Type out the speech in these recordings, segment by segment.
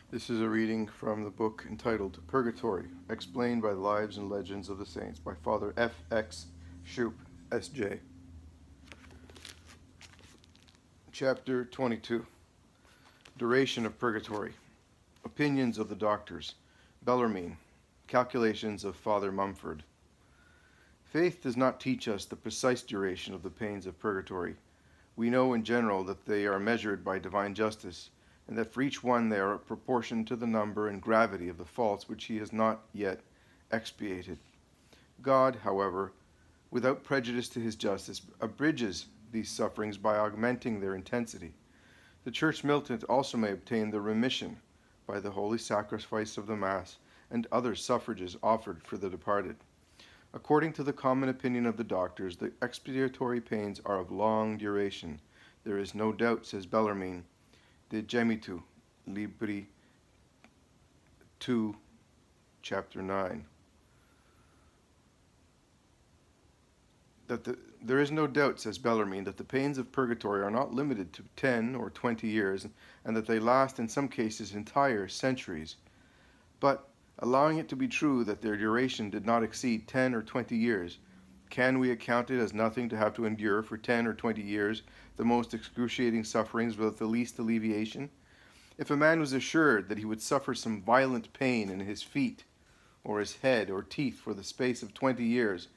This is a reading from the book entitled Purgatory, explained by the Lives and Legends of the Saints by Father F. X. Shoup, S.J. Chapter 22. Duration of Purgatory. Opinions of the Doctors. Bellarmine. Calculations of Father Mumford. Faith does not teach us the precise duration of the pains of purgatory. We know in general that they are measured by divine justice, and that for each one they are proportioned to the number and gravity of the faults which he has not yet expiated. God, however, without prejudice to his justice, abridges these sufferings by augmenting their intensity. The Church militant also may obtain the remission by the holy sacrifice of the Mass and other suffrages offered for the departed. According to the common opinion of the doctors, the expiatory pains are of long duration. There is no doubt, says Bellarmine, De Gemitu, Libri 2, Chapter 9, there is no doubt, says Bellarmine, that the pains of purgatory are not limited to 10 or 20 years, and that they last in some cases entire centuries. But, allowing it to be true that their duration did not exceed 10 or 20 years, can we account it as nothing to have to endure for 10 or 20 years the most excruciating sufferings without the least alleviation? If a man was assured that he would suffer some violent pain in his feet, or his head, or teeth for the space of 20 years,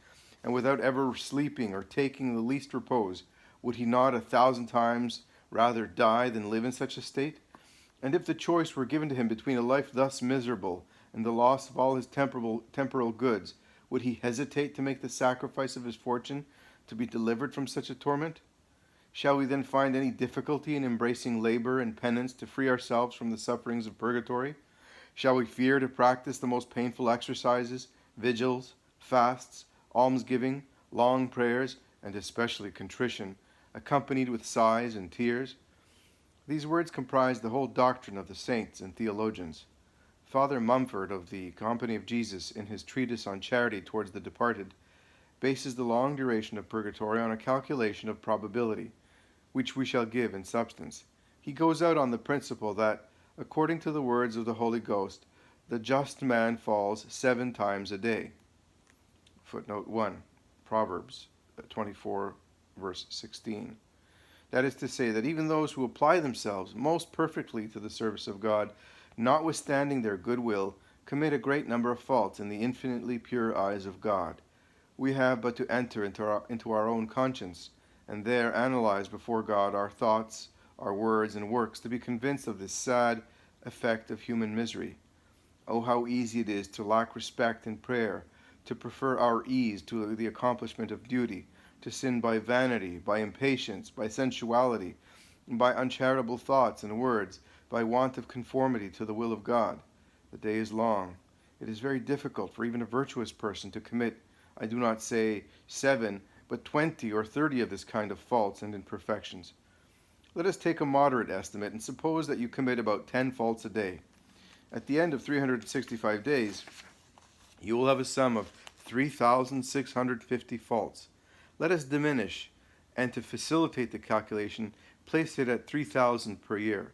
and without ever sleeping or taking the least repose, would he not 1,000 times rather die than live in such a state? And if the choice were given to him between a life thus miserable and the loss of all his temporal goods, would he hesitate to make the sacrifice of his fortune to be delivered from such a torment? Shall we then find any difficulty in embracing labor and penance to free ourselves from the sufferings of purgatory? Shall we fear to practice the most painful exercises, vigils, fasts, almsgiving, long prayers, and especially contrition, accompanied with sighs and tears? These words comprise the whole doctrine of the saints and theologians. Father Mumford of the Company of Jesus, in his treatise on charity towards the departed, bases the long duration of purgatory on a calculation of probability, which we shall give in substance. He goes out on the principle that, according to the words of the Holy Ghost, the just man falls 7 times a day. Footnote 1, Proverbs 24, verse 16. That is to say that even those who apply themselves most perfectly to the service of God, notwithstanding their good will, commit a great number of faults in the infinitely pure eyes of God. We have but to enter into our own conscience, and there analyze before God our thoughts, our words, and works, to be convinced of this sad effect of human misery. Oh, how easy it is to lack respect in prayer, to prefer our ease to the accomplishment of duty, to sin by vanity, by impatience, by sensuality, by uncharitable thoughts and words, by want of conformity to the will of God. The day is long. It is very difficult for even a virtuous person to commit, I do not say 7, but 20 or 30 of this kind of faults and imperfections. Let us take a moderate estimate and suppose that you commit about 10 faults a day. At the end of 365 days, you will have a sum of 3,650 faults. Let us diminish, and to facilitate the calculation, place it at 3,000 per year.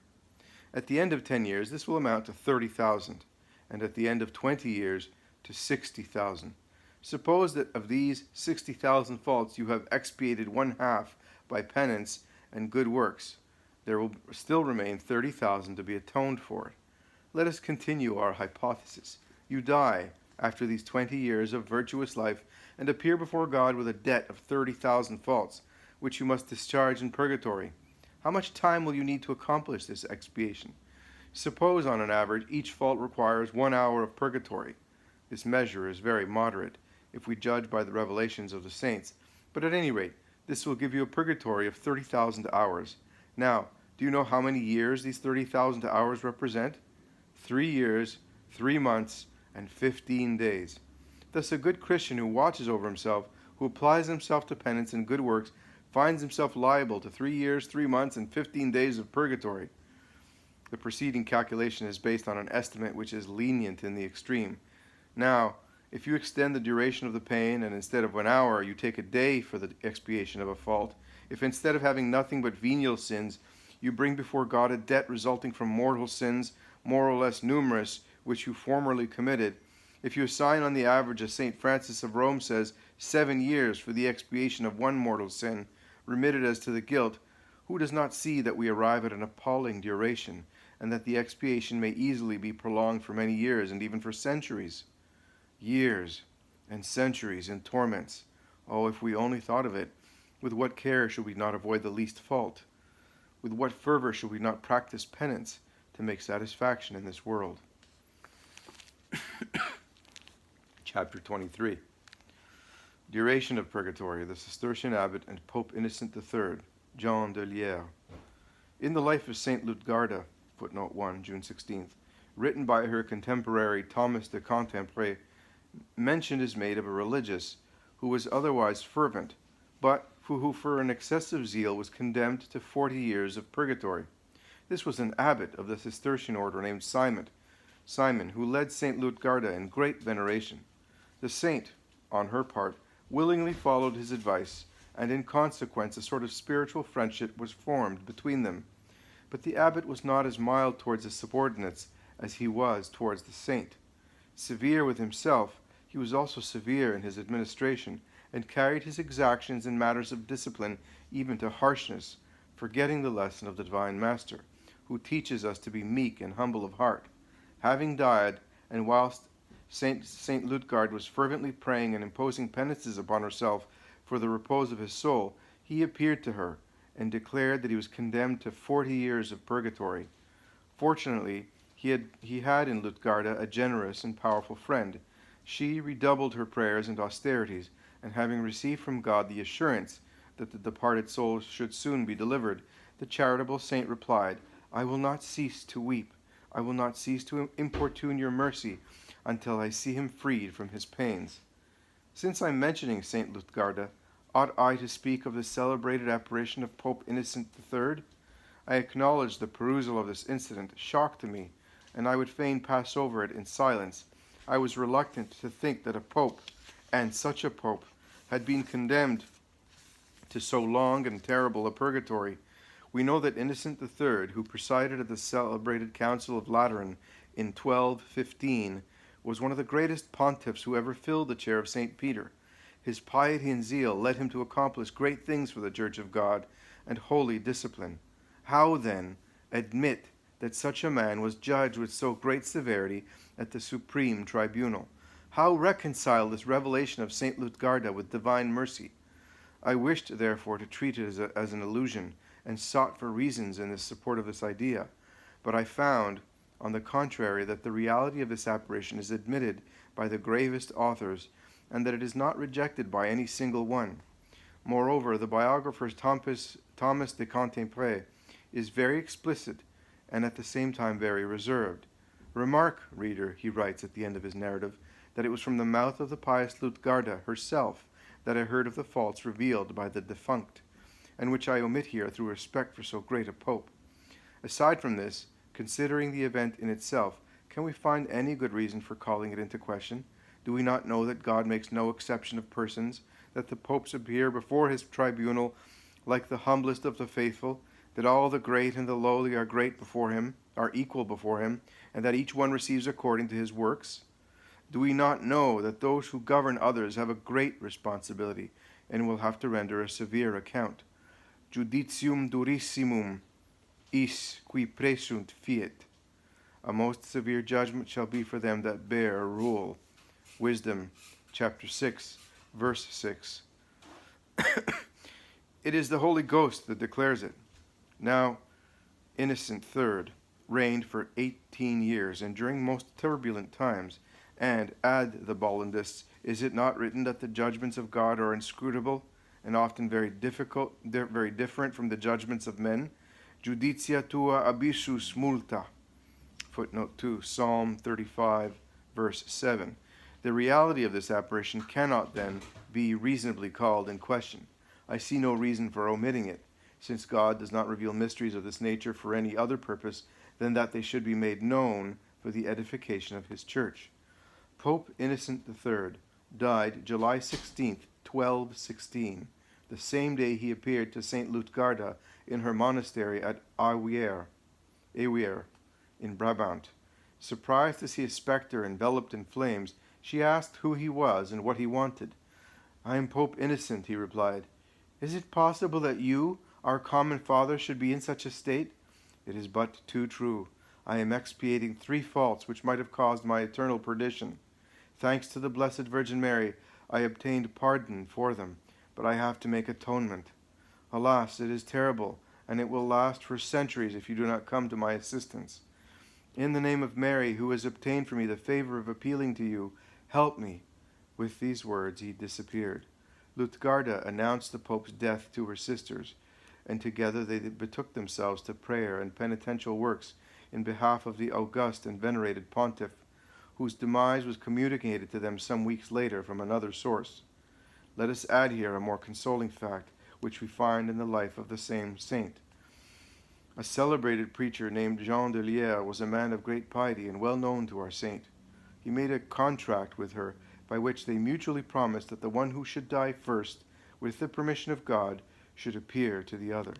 At the end of 10 years, this will amount to 30,000, and at the end of 20 years, to 60,000. Suppose that of these 60,000 faults you have expiated 1/2 by penance and good works. There will still remain 30,000 to be atoned for. Let us continue our hypothesis. You die after these 20 years of virtuous life and appear before God with a debt of 30,000 faults, which you must discharge in purgatory. How much time will you need to accomplish this expiation? Suppose, on an average, each fault requires 1 hour of purgatory. This measure is very moderate, if we judge by the revelations of the saints, but at any rate, this will give you a purgatory of 30,000 hours. Now, do you know how many years these 30,000 hours represent? 3 years, 3 months, and 15 days. Thus, a good Christian who watches over himself, who applies himself to penance and good works, finds himself liable to 3 years, 3 months, and 15 days of purgatory. The preceding calculation is based on an estimate which is lenient in the extreme. Now, if you extend the duration of the pain, and instead of 1 hour you take a day for the expiation of a fault, if instead of having nothing but venial sins You bring before God a debt resulting from mortal sins, more or less numerous, which you formerly committed. If you assign on the average, as St. Francis of Rome says, 7 years for the expiation of one mortal sin, remitted as to the guilt, who does not see that we arrive at an appalling duration, and that the expiation may easily be prolonged for many years, and even for centuries? Years and centuries in torments. Oh, if we only thought of it, with what care should we not avoid the least fault? With what fervor should we not practice penance to make satisfaction in this world? Chapter 23. Duration of Purgatory, the Cistercian Abbot and Pope Innocent III, Jean de Lière. In the life of Saint Lutgarda, footnote 1, June 16th, written by her contemporary Thomas de Contempré, mention is made of a religious who was otherwise fervent, but who for an excessive zeal was condemned to 40 years of purgatory. This was an abbot of the Cistercian order named Simon, who led Saint Lutgarda in great veneration. The saint, on her part, willingly followed his advice, and in consequence a sort of spiritual friendship was formed between them. But the abbot was not as mild towards his subordinates as he was towards the saint. Severe with himself, he was also severe in his administration, and carried his exactions in matters of discipline even to harshness, forgetting the lesson of the Divine Master, who teaches us to be meek and humble of heart. Having died, and whilst Saint Lutgard was fervently praying and imposing penances upon herself for the repose of his soul, he appeared to her and declared that he was condemned to 40 years of purgatory. Fortunately, he had in Lutgarda a generous and powerful friend. She redoubled her prayers and austerities, and having received from God the assurance that the departed soul should soon be delivered, the charitable saint replied, "I will not cease to weep. I will not cease to importune your mercy until I see him freed from his pains." Since I'm mentioning Saint Lutgarda, ought I to speak of the celebrated apparition of Pope Innocent III? I acknowledge the perusal of this incident shocked me, and I would fain pass over it in silence. I was reluctant to think that a pope, and such a pope, had been condemned to so long and terrible a purgatory. We know that Innocent III, who presided at the celebrated Council of Lateran in 1215, was one of the greatest pontiffs who ever filled the chair of St. Peter. His piety and zeal led him to accomplish great things for the Church of God and holy discipline. How, then, admit that such a man was judged with so great severity at the supreme tribunal? How reconcile this revelation of St. Lutgarda with divine mercy? I wished, therefore, to treat it as an illusion, and sought for reasons in the support of this idea. But I found, on the contrary, that the reality of this apparition is admitted by the gravest authors, and that it is not rejected by any single one. Moreover, the biographer Thomas de Contempré is very explicit, and at the same time very reserved. Remark, reader, he writes at the end of his narrative, that it was from the mouth of the pious Lutgarda herself that I heard of the faults revealed by the defunct, and which I omit here through respect for so great a pope. Aside from this, considering the event in itself, can we find any good reason for calling it into question? Do we not know that God makes no exception of persons, that the popes appear before his tribunal like the humblest of the faithful, that all the great and the lowly are great before him, are equal before him, and that each one receives according to his works? Do we not know that those who govern others have a great responsibility, and will have to render a severe account? Judicium durissimum is qui presunt fiat. A most severe judgment shall be for them that bear rule. Wisdom, chapter 6, verse 6. It is the Holy Ghost that declares it. Now, Innocent III reigned for 18 years, and during most turbulent times. And, add the Bollandists, is it not written that the judgments of God are inscrutable, and often very different from the judgments of men? Judicia tua abissus multa. Footnote 2, Psalm 35, verse 7. The reality of this apparition cannot, then, be reasonably called in question. I see no reason for omitting it, since God does not reveal mysteries of this nature for any other purpose than that they should be made known for the edification of his church. Pope Innocent III died July 16, 1216, the same day he appeared to St. Lutgarda in her monastery at Awier in Brabant. Surprised to see a spectre enveloped in flames, she asked who he was and what he wanted. "I am Pope Innocent," he replied. "Is it possible that you, our common father, should be in such a state?" "It is but too true. I am expiating 3 faults which might have caused my eternal perdition. Thanks to the Blessed Virgin Mary, I obtained pardon for them, but I have to make atonement. Alas, it is terrible, and it will last for centuries if you do not come to my assistance. In the name of Mary, who has obtained for me the favor of appealing to you, help me." With these words he disappeared. Lutgarda announced the Pope's death to her sisters, and together they betook themselves to prayer and penitential works in behalf of the august and venerated pontiff, whose demise was communicated to them some weeks later from another source. Let us add here a more consoling fact, which we find in the life of the same saint. A celebrated preacher named Jean de Lier was a man of great piety and well known to our saint. He made a contract with her by which they mutually promised that the one who should die first, with the permission of God, should appear to the other.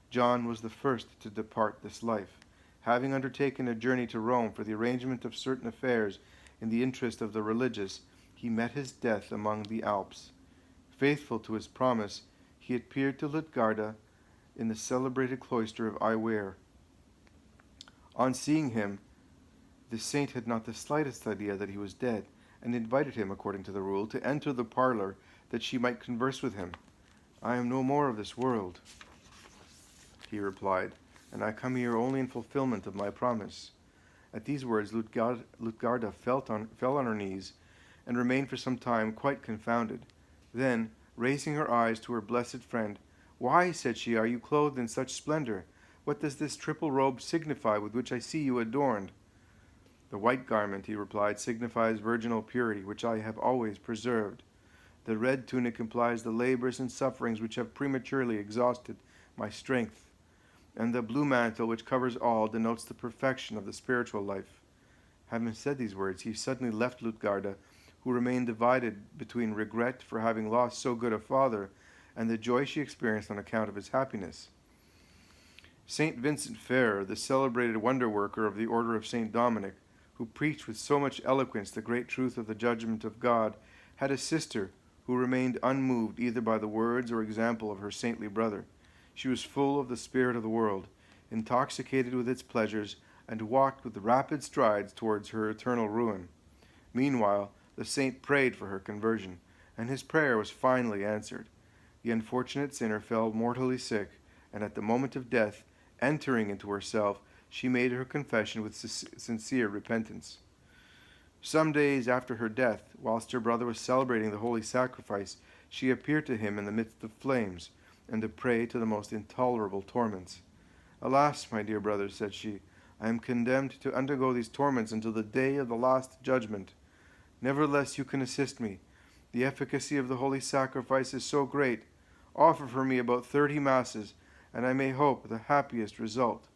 John was the first to depart this life. Having undertaken a journey to Rome for the arrangement of certain affairs in the interest of the religious, he met his death among the Alps. Faithful to his promise, he appeared to Lutgarda in the celebrated cloister of Awier. On seeing him, the saint had not the slightest idea that he was dead, and invited him, according to the rule, to enter the parlor that she might converse with him. "I am no more of this world," he replied, "and I come here only in fulfillment of my promise." At these words Lutgarda fell on her knees and remained for some time quite confounded. Then, raising her eyes to her blessed friend, "Why," said she, "are you clothed in such splendor? What does this triple robe signify with which I see you adorned?" "The white garment," he replied, "signifies virginal purity, which I have always preserved. The red tunic implies the labors and sufferings which have prematurely exhausted my strength. And the blue mantle, which covers all, denotes the perfection of the spiritual life." Having said these words, he suddenly left Lutgarda, who remained divided between regret for having lost so good a father and the joy she experienced on account of his happiness. Saint Vincent Ferrer, the celebrated wonder worker of the order of Saint Dominic, who preached with so much eloquence the great truth of the judgment of God, had a sister who remained unmoved either by the words or example of her saintly brother. She was full of the spirit of the world, intoxicated with its pleasures, and walked with rapid strides towards her eternal ruin. Meanwhile, the saint prayed for her conversion, and his prayer was finally answered. The unfortunate sinner fell mortally sick, and at the moment of death, entering into herself, she made her confession with sincere repentance. Some days after her death, whilst her brother was celebrating the holy sacrifice, she appeared to him in the midst of flames, and a prey to the most intolerable torments. "Alas, my dear brother," said she, "I am condemned to undergo these torments until the day of the last judgment. Nevertheless, you can assist me. The efficacy of the holy sacrifice is so great. Offer for me about 30 masses, and I may hope the happiest result."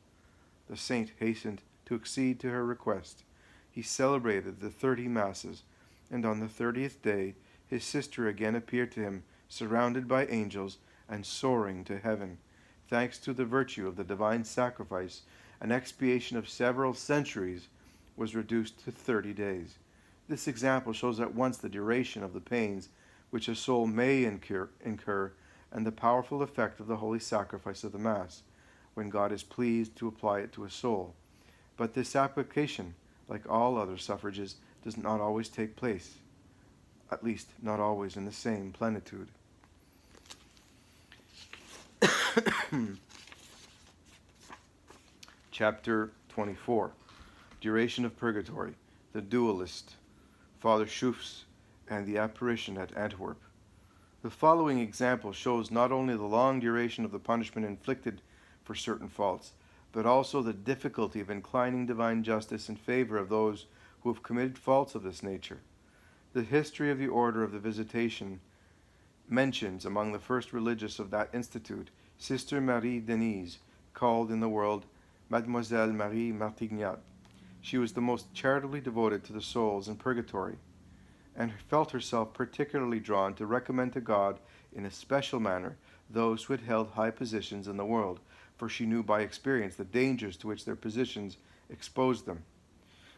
The saint hastened to accede to her request. He celebrated the 30 masses, and on the 30th day his sister again appeared to him, surrounded by angels and soaring to heaven. Thanks to the virtue of the divine sacrifice, an expiation of several centuries was reduced to 30 days. This example shows at once the duration of the pains which a soul may incur and the powerful effect of the holy sacrifice of the Mass, when God is pleased to apply it to a soul. But this application, like all other suffrages, does not always take place, at least not always in the same plenitude. Chapter 24. Duration of Purgatory, the Dualist, Father Schoufs, and the Apparition at Antwerp. The following example shows not only the long duration of the punishment inflicted for certain faults, but also the difficulty of inclining divine justice in favor of those who have committed faults of this nature. The history of the Order of the Visitation mentions among the first religious of that institute Sister Marie Denise, called in the world Mademoiselle Marie Martignat. She was the most charitably devoted to the souls in purgatory, and felt herself particularly drawn to recommend to God in a special manner those who had held high positions in the world, for she knew by experience the dangers to which their positions exposed them.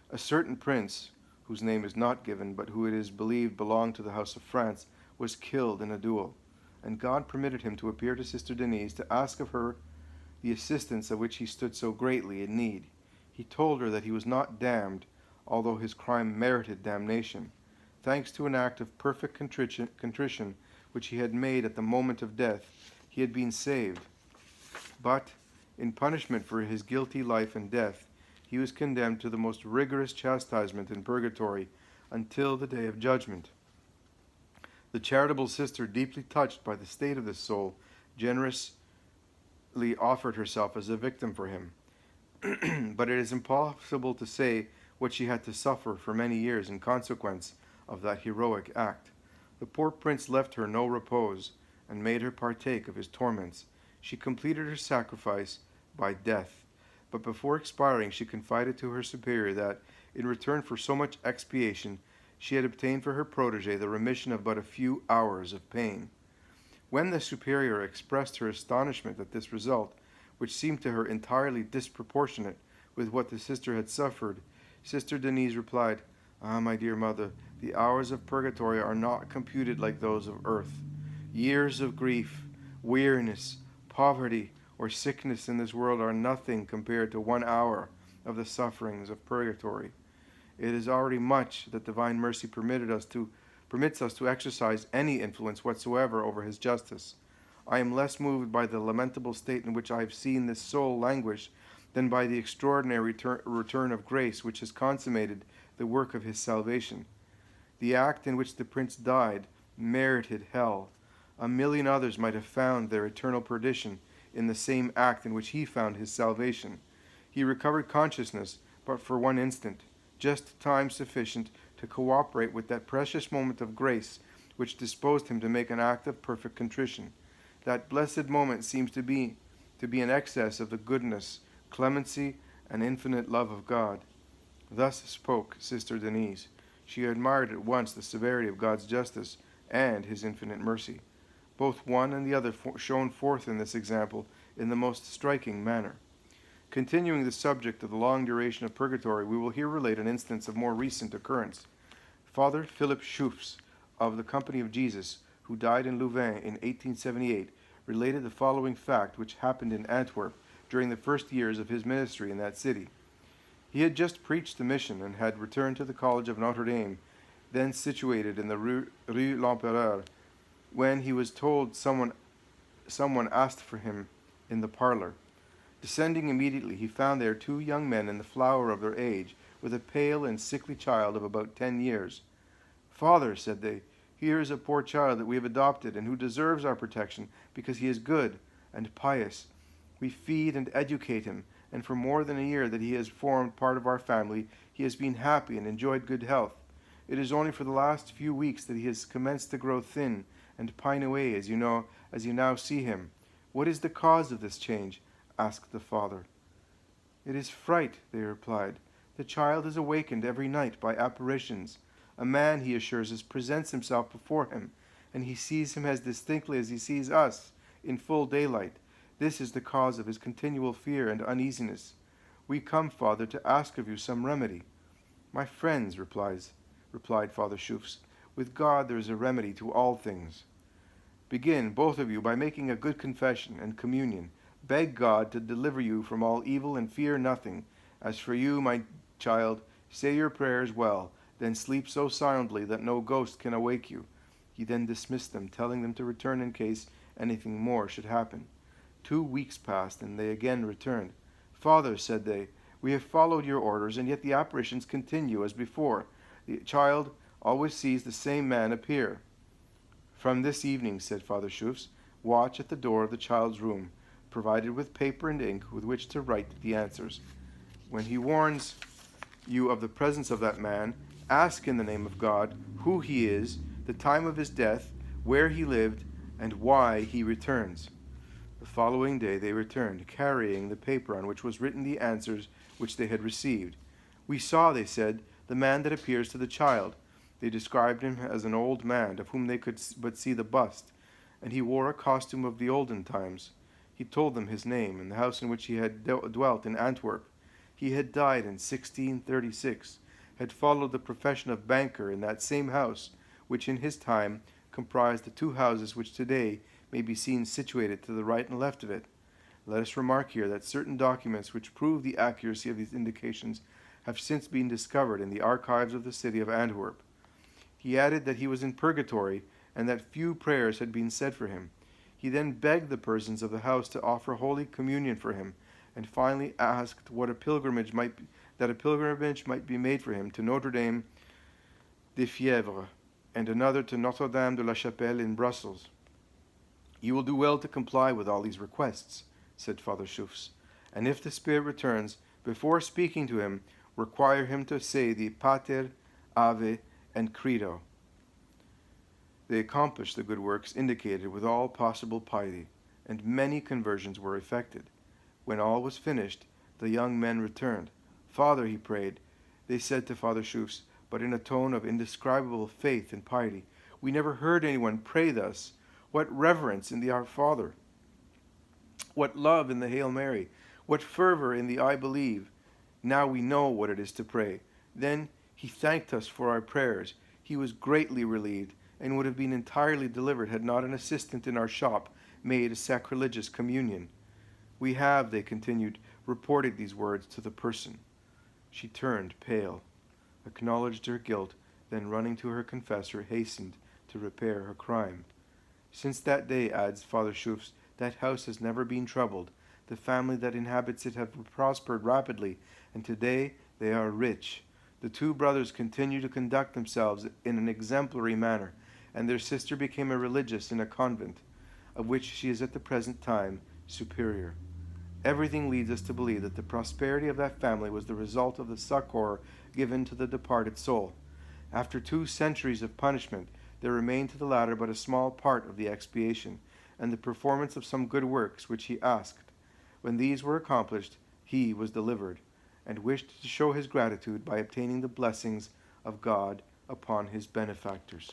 A certain prince, whose name is not given, but who it is believed belonged to the house of France, was killed in a duel, and God permitted him to appear to Sister Denise to ask of her the assistance of which he stood so greatly in need. He told her that he was not damned, although his crime merited damnation. Thanks to an act of perfect contrition which he had made at the moment of death, he had been saved. But, in punishment for his guilty life and death, he was condemned to the most rigorous chastisement in purgatory until the day of judgment. The charitable sister, deeply touched by the state of this soul, generously offered herself as a victim for him. But it is impossible to say what she had to suffer for many years in consequence of that heroic act. The poor prince left her no repose, and made her partake of his torments. She completed her sacrifice by death, but before expiring she confided to her superior that, in return for so much expiation, she had obtained for her protege the remission of but a few hours of pain. When the superior expressed her astonishment at this result, which seemed to her entirely disproportionate with what the sister had suffered, Sister Denise replied, "Ah, my dear mother, the hours of purgatory are not computed like those of earth. Years of grief, weariness, poverty, or sickness in this world are nothing compared to 1 hour of the sufferings of purgatory. It is already much that divine mercy permits us to exercise any influence whatsoever over his justice. I am less moved by the lamentable state in which I have seen this soul languish than by the extraordinary return of grace which has consummated the work of his salvation. The act in which the prince died merited hell. 1,000,000 others might have found their eternal perdition in the same act in which he found his salvation. He recovered consciousness but for 1 instant, just time sufficient to cooperate with that precious moment of grace which disposed him to make an act of perfect contrition. That blessed moment seems to be an excess of the goodness, clemency, and infinite love of God." Thus spoke Sister Denise. She admired at once the severity of God's justice and his infinite mercy. Both one and the other shone forth in this example in the most striking manner. Continuing the subject of the long duration of purgatory, we will here relate an instance of more recent occurrence. Father Philip Schoofs, of the Company of Jesus, who died in Louvain in 1878, related the following fact which happened in Antwerp during the first years of his ministry in that city. He had just preached the mission and had returned to the College of Notre Dame, then situated in the Rue l'Empereur, when he was told someone asked for him in the parlor. Descending immediately, he found there 2 young men in the flower of their age, with a pale and sickly child of about 10 years. "Father," said they, "here is a poor child that we have adopted, and who deserves our protection because he is good and pious. We feed and educate him, and for more than a year that he has formed part of our family, he has been happy and enjoyed good health. It is only for the last few weeks that he has commenced to grow thin and pine away, as you now see him. What is the cause of this change?" asked the father. "It is fright," they replied. "The child is awakened every night by apparitions. A man, he assures us, presents himself before him, and he sees him as distinctly as he sees us, in full daylight. This is the cause of his continual fear and uneasiness. We come, Father, to ask of you some remedy." "My friends," replied Father Schoofs, "with God there is a remedy to all things. Begin, both of you, by making a good confession and communion. Beg God to deliver you from all evil and fear nothing. As for you, my child, say your prayers well, then sleep so soundly that no ghost can awake you." He then dismissed them, telling them to return in case anything more should happen. 2 weeks passed, and they again returned. "Father," said they, "we have followed your orders, and yet the apparitions continue as before. The child always sees the same man appear." "From this evening," said Father Schoofs, "watch at the door of the child's room, provided with paper and ink with which to write the answers. When he warns you of the presence of that man, ask in the name of God who he is, the time of his death, where he lived, and why he returns." The following day they returned, carrying the paper on which was written the answers which they had received. "We saw," they said, "the man that appears to the child." They described him as an old man, of whom they could but see the bust, and he wore a costume of the olden times. He told them his name and the house in which he had dwelt in Antwerp. He had died in 1636, had followed the profession of banker in that same house, which in his time comprised the two houses which today may be seen situated to the right and left of it. Let us remark here that certain documents which prove the accuracy of these indications have since been discovered in the archives of the city of Antwerp. He added that he was in Purgatory and that few prayers had been said for him. He then begged the persons of the house to offer Holy Communion for him, and finally asked that a pilgrimage might be made for him to Notre Dame de Fièvre and another to Notre Dame de la Chapelle in Brussels. You will do well to comply with all these requests, said Father Schoufs, and if the Spirit returns, before speaking to him, require him to say the Pater, Ave, and Credo. They accomplished the good works indicated with all possible piety, and many conversions were effected. When all was finished, the young men returned. Father, he prayed, they said to Father Schoufs, but in a tone of indescribable faith and piety, we never heard anyone pray thus. What reverence in the Our Father! What love in the Hail Mary! What fervor in the I believe! Now we know what it is to pray. Then he thanked us for our prayers. He was greatly relieved, and would have been entirely delivered had not an assistant in our shop made a sacrilegious communion. We have, they continued, reported these words to the person. She turned pale, acknowledged her guilt, then running to her confessor, hastened to repair her crime. Since that day, adds Father Schoufs, that house has never been troubled. The family that inhabits it have prospered rapidly, and today they are rich. The two brothers continue to conduct themselves in an exemplary manner, and their sister became a religious in a convent, of which she is at the present time superior. Everything leads us to believe that the prosperity of that family was the result of the succor given to the departed soul. After 2 centuries of punishment, there remained to the latter but a small part of the expiation, and the performance of some good works which he asked. When these were accomplished, he was delivered, and wished to show his gratitude by obtaining the blessings of God upon his benefactors.